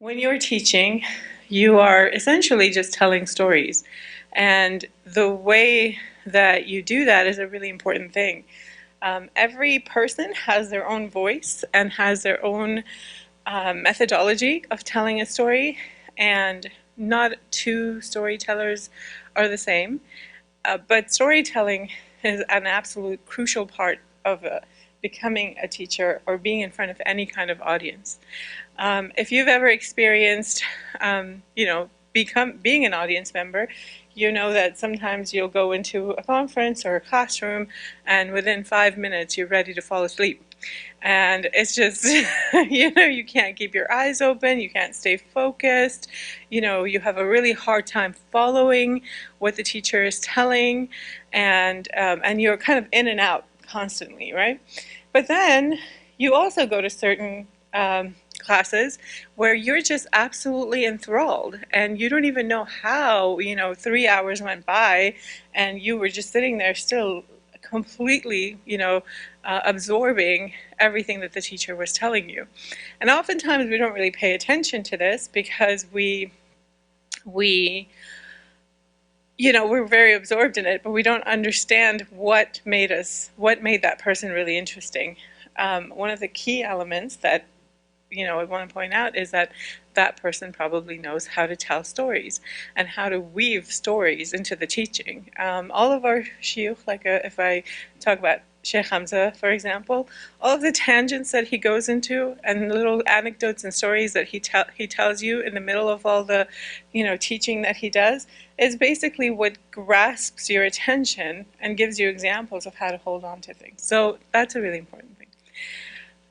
When you're teaching, you are essentially just telling stories. And the way that you do that is a really important thing. Every person has their own voice and has their own methodology of telling a story, and not two storytellers are the same. But storytelling is an absolute crucial part of becoming a teacher or being in front of any kind of audience. If you've ever experienced, being an audience member, you know that sometimes you'll go into a conference or a classroom, and within 5 minutes you're ready to fall asleep. And it's just, you can't keep your eyes open, you can't stay focused, you have a really hard time following what the teacher is telling, and you're kind of in and out constantly, right? But then you also go to certain classes where you're just absolutely enthralled and you don't even know how 3 hours went by and you were just sitting there still completely absorbing everything that the teacher was telling you. And oftentimes we don't really pay attention to this because we're very absorbed in it, but we don't understand what made that person really interesting. One of the key elements that I want to point out is that that person probably knows how to tell stories and how to weave stories into the teaching. All of our shiyukh, if I talk about Sheikh Hamza, for example, all of the tangents that he goes into and the little anecdotes and stories that he tells you in the middle of all the teaching that he does is basically what grasps your attention and gives you examples of how to hold on to things. So that's a really important thing.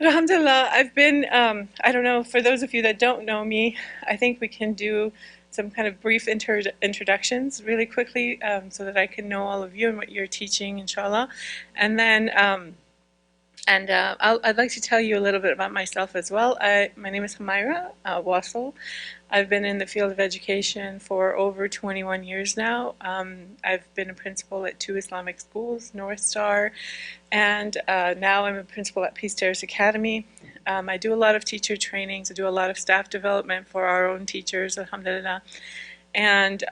Alhamdulillah, I've been, I don't know, for those of you that don't know me, I think we can do some kind of brief introductions really quickly so that I can know all of you and what you're teaching, inshallah. And then, I'd like to tell you a little bit about myself as well. My name is Homaira Wassel. I've been in the field of education for over 21 years now. I've been a principal at 2 Islamic schools, Northstar, and now I'm a principal at Peace Terrace Academy. I do a lot of teacher trainings. I do a lot of staff development for our own teachers, alhamdulillah. And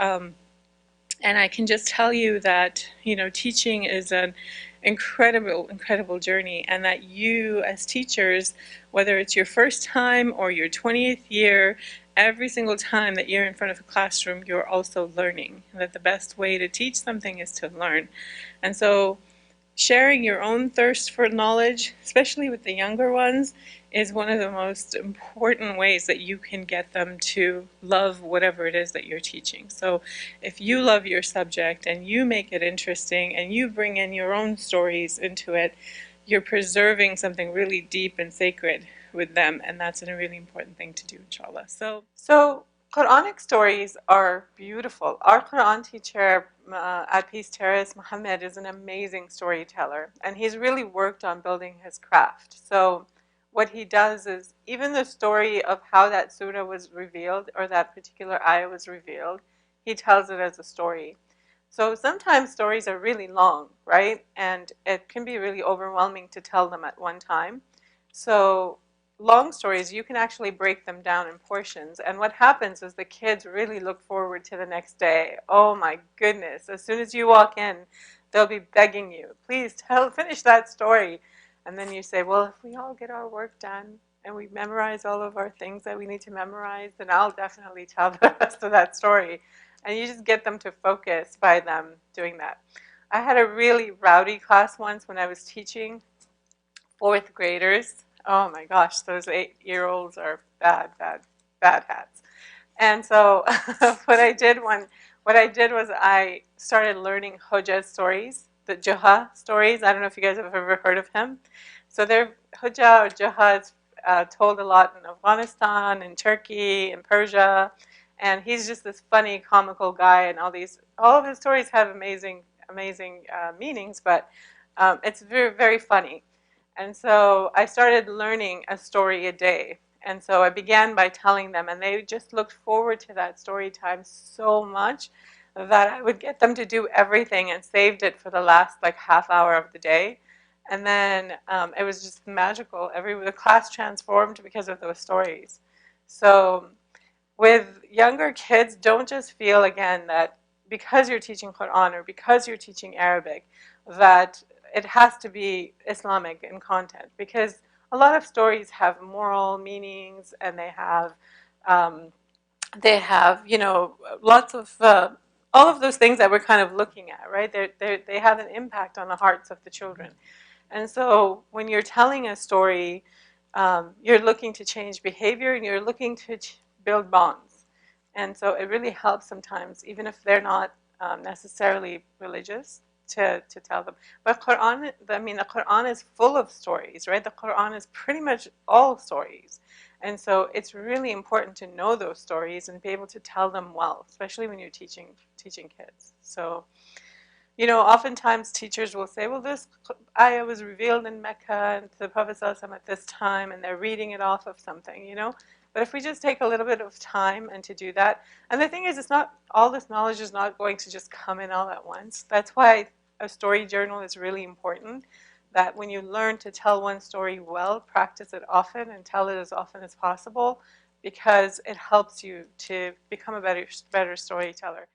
I can just tell you that, teaching is an incredible journey, and that you as teachers, whether it's your first time or your 20th year, every single time that you're in front of a classroom, you're also learning. And that the best way to teach something is to learn. And so sharing your own thirst for knowledge, especially with the younger ones, is one of the most important ways that you can get them to love whatever it is that you're teaching. So if you love your subject and you make it interesting and you bring in your own stories into it, you're preserving something really deep and sacred with them, and that's a really important thing to do, inshallah. So Quranic stories are beautiful. Our Quran teacher at Peace Terrace, Muhammad, is an amazing storyteller, and he's really worked on building his craft. So what he does is, even the story of how that surah was revealed or that particular ayah was revealed, he tells it as a story. So sometimes stories are really long, right? And it can be really overwhelming to tell them at one time. So long stories, you can actually break them down in portions. And what happens is the kids really look forward to the next day. Oh my goodness, as soon as you walk in, they'll be begging you, please finish that story. And then you say, well, if we all get our work done and we memorize all of our things that we need to memorize, then I'll definitely tell the rest of that story. And you just get them to focus by them doing that. I had a really rowdy class once when I was teaching 4th graders. Oh my gosh, those 8-year-olds are bad hats. And so what I did was I started learning Hoja's stories, the Juha stories. I don't know if you guys have ever heard of him. So Hoja or Juha is told a lot in Afghanistan, in Turkey, in Persia. And he's just this funny, comical guy, and all of his stories have amazing meanings, but it's very, very funny. And so I started learning a story a day. And so I began by telling them, and they just looked forward to that story time so much that I would get them to do everything and saved it for the last half hour of the day. And then it was just magical. The class transformed because of those stories. So with younger kids, don't just feel, again, that because you're teaching Quran or because you're teaching Arabic, that it has to be Islamic in content. Because a lot of stories have moral meanings, and um, they have, you know, lots of all of those things that we're kind of looking at, right? They have an impact on the hearts of the children. And so when you're telling a story, you're looking to change behavior, and you're looking to build bonds. And so it really helps sometimes, even if they're not necessarily religious, to tell them. But Quran, I mean, the Quran is full of stories, right? The Quran is pretty much all stories. And so it's really important to know those stories and be able to tell them well, especially when you're teaching kids. So, you know, oftentimes teachers will say, well, this ayah was revealed in Mecca and to the Prophet ﷺ at this time, and they're reading it off of something, you know. But if we just take a little bit of time and to do that, and the thing is, it's not, all this knowledge is not going to just come in all at once. That's why a story journal is really important, that when you learn to tell one story well, practice it often and tell it as often as possible, because it helps you to become a better storyteller.